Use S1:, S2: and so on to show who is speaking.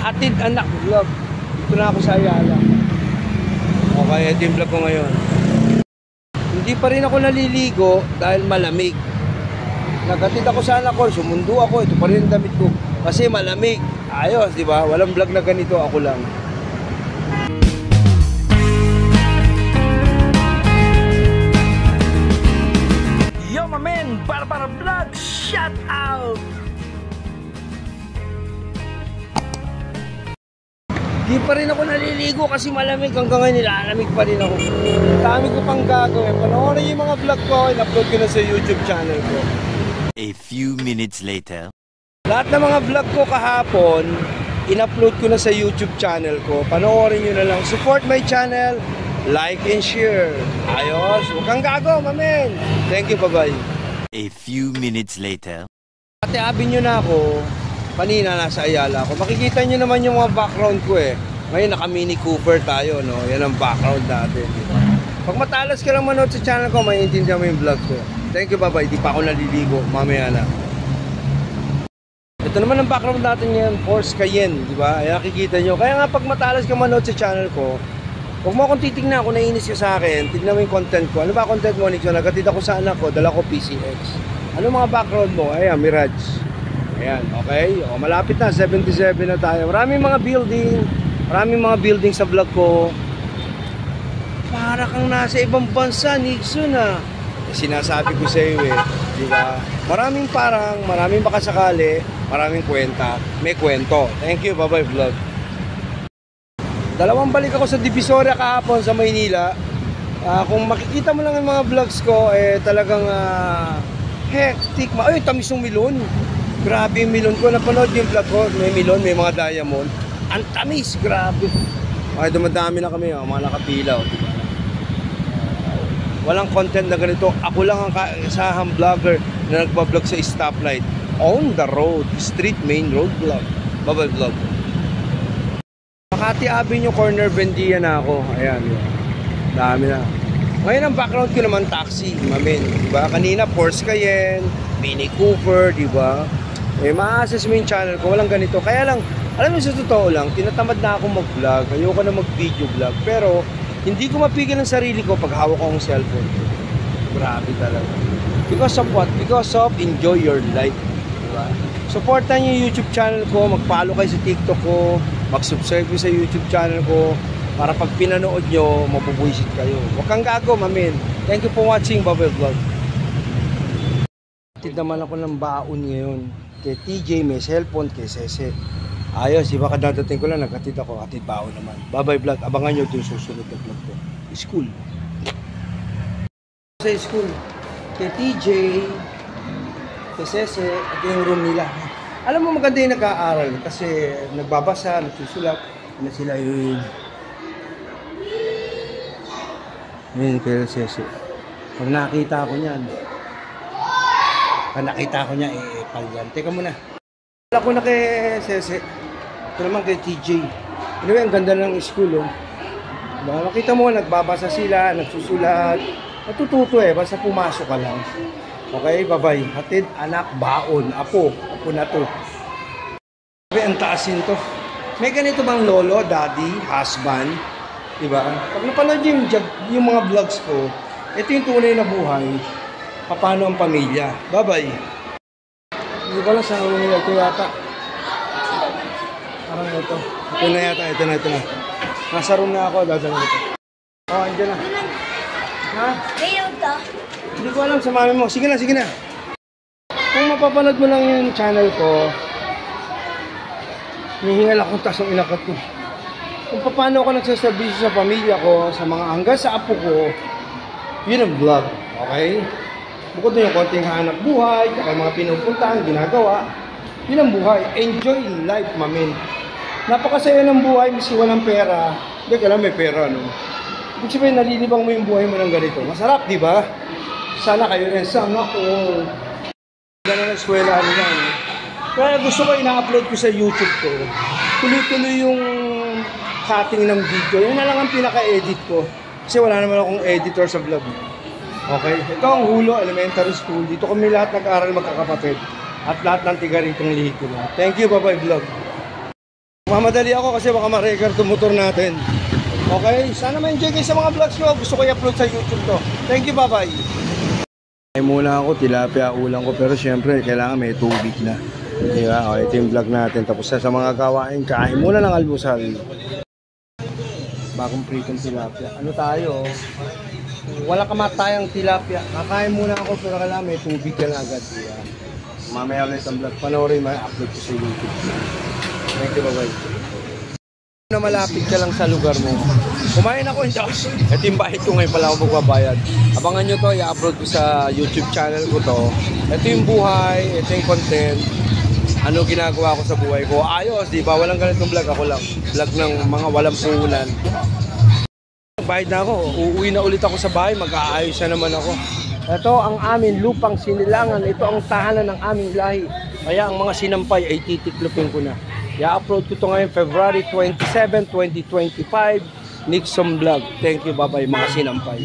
S1: Atid Anak Vlog. Dito na ako sa Ayala. Okay, ito yung vlog ko ngayon. Hindi pa rin ako naliligo dahil malamig. Nagatid ako sa anak ko, sumundo ako, ito pa rin ang damit ko. Kasi malamig. Ayos, di ba? Walang vlog na ganito, ako lang. Yo, my man! Para vlog! Shout out! Di pa rin ako naliligo kasi malamig. Hanggang ngayon nilalamig pa rin ako. Dami ko pang gagawin. Panoorin yung mga vlog ko. In-upload ko na sa YouTube channel ko.
S2: A few minutes later.
S1: Lahat ng mga vlog ko kahapon, in-upload ko na sa YouTube channel ko. Panoorin nyo na lang. Support my channel. Like and share. Ayos. Huwag kang gago, mamen. Thank you, bye-bye.
S2: A few minutes later.
S1: Ate-abin nyo na ako. Kanina nasa Ayala ako. Makikita nyo naman yung mga background ko eh. Ngayon naka Mini Cooper tayo, no? Yan ang background natin. Diba? Pag matalas ka lang manood sa channel ko, maiintindihan mo yung vlog ko. Thank you, bye-bye. Di pa ako naliligo. Mamaya na. Ito naman ang background natin ngayon. Porsche Cayenne, di ba? Ayan, nakikita nyo. Kaya nga pag matalas ka manood sa channel ko, huwag mo akong titignan kung naiinis ka sa akin. Tignan mo yung content ko. Ano ba content mo, Nixon? Nagatid ako sa anak ko. Dala ko PCX. Ano mga background mo? Ayan, Mirage. Ayan, okay. O, malapit na, 77 na tayo. Maraming mga building sa vlog ko. Para kang nasa ibang bansa, Nixon ah. Sinasabi ko sa iyo eh, di ba? Maraming makasakali, maraming kwenta, may kwento. Thank you, bye-bye vlog. Dalawang balik ako sa Divisoria kahapon sa Maynila. Kung makikita mo lang yung mga vlogs ko, eh talagang hectic. Ay, tamis ng milon. Grabe yung milon ko. Napanood yung vlog ko. May milon, may mga diamond. Ang tamis, grabe. Ay, dumadami na kami, mga nakapila. Diba? Walang content na ganito. Ako lang ang kaisahang vlogger na nagpa-vlog sa stoplight. On the road. Street main road vlog. Bye-bye vlog. Makati Avenue Corner Bendia na ako. Ayan. Dami na. Ngayon ang background ko naman taxi. Mamen. Diba? Kanina Porsche Cayenne, Mini Cooper. Diba? Eh, ma-access mo yung channel ko, walang ganito. Kaya lang, alam mo sa totoo lang, tinatamad na ako mag-vlog, ayoko na mag-video vlog. Pero, hindi ko mapigil ang sarili ko pag hawak ko ang cellphone. Grabe talaga. Because of what? Because of enjoy your life. Diba? Supportan nyo yung YouTube channel ko, mag-follow kayo sa TikTok ko, mag-subscribe kayo sa YouTube channel ko, para pag pinanood nyo, mabubuisit kayo. Huwag kang gago, mamin. Thank you for watching, bye-bye vlog. Atid naman ako ng baon ngayon. Kay TJ, may cellphone, kay Sese. Ayos, iba kadadating ko lang, naghatid ako, atid baon naman. Bye-bye vlog, abangan nyo ito yung susunod na vlog ko. School. Sa school, kay TJ, kay Sese, at yung room nila. Alam mo maganda yung nag-aaral kasi nagbabasa, nagsusulat, na sila yun. Yun, kay Sese. Pag nakita ko niyan, palyan. Teka muna. Wala ko na kay Sese. Ito naman kay TJ. Anyway, ang ganda ng school, oh. Diba? Makita mo, nagbabasa sila, nagsusulat. Natututo eh, basta pumasok ka lang. Okay, bye-bye. Hatid, anak, baon, apo. Apo na to. Ang taasin to. May ganito bang lolo, daddy, husband? Diba? Pag napanood yung mga vlogs ko, ito yung tunay na buhay. Paano ang pamilya. Bye-bye. Hindi ko lang sa ito yata. Parang ito. Ito na yata. Ito na. Nasa room na ako. Dadang ito. Oh, andyan na. Ha? Hindi ko alam sa mami mo. Sige na. Kung mapapanood mo lang yung channel ko, hihingal akong tasong inakat ko. Kung paano ako nagsaservisyo sa pamilya ko, sa mga hanggang sa apo ko, yun ang vlog. Okay? Bukod na yung konting hanap buhay, kaya mga pinupuntahan, ginagawa, yun ang buhay. Enjoy life, mamin. Napakasaya ng buhay, miski walang pera. Hindi ka lang may pera, no? Ibig sabihin, nalilibang mo yung buhay mo ng ganito. Masarap, di ba? Sana kayo rin. Sana all. Ganun ang eskwelahan nila, no? Kaya gusto ko, ina-upload ko sa YouTube ko. Tuloy-tuloy yung cutting ng video. Yun na lang ang pinaka-edit ko. Kasi wala naman akong editor sa vlog. Okay? Ito ang Hulo Elementary School. Dito kami lahat nag-aaral magkakapatid. At lahat ng tiga ritong lihi ko na. Thank you, bye-bye vlog. Mamadali ako kasi baka ma-record yung motor natin. Okay, sana ma-enjoy kayo sa mga vlogs ko. Gusto ko i-upload sa YouTube to. Thank you, bye-bye. Ay muna ako, tilapia ulang ko. Pero syempre, kailangan may tubig na. Diba? O, ito yung vlog natin. Tapos sa mga gawain, kain muna ng almusal. Bagong pritong tilapia. Ano tayo? Wala kamatayang tilapia. Kakain muna ako pero kailangan may tubig ka na agad. Diba? Mamaya ulit ang vlog. Panoorin, ma-upload ko sa YouTube. Thank you, bye-bye. Na malapit ka lang sa lugar mo. Kumain ako, hindi ako. Ito yung bahay ko ngayon pala ako magbabayad. Abangan nyo to, i-upload ko sa YouTube channel ko to. Ito yung buhay, ito yung content. Ano ginagawa ko sa buhay ko. Ayos, di ba? Walang ganitong vlog. Ako lang. Vlog ng mga walang puhunan. Bayad na ako. Uuwi na ulit ako sa bahay. Mag-aayos na naman ako. Ito ang aming lupang sinilangan. Ito ang tahanan ng aming lahi. Kaya ang mga sinampay ay titiklopin ko na. I-upload ko ito ngayon February 27, 2025. Nixon Vlog. Thank you, bye-bye mga sinampay.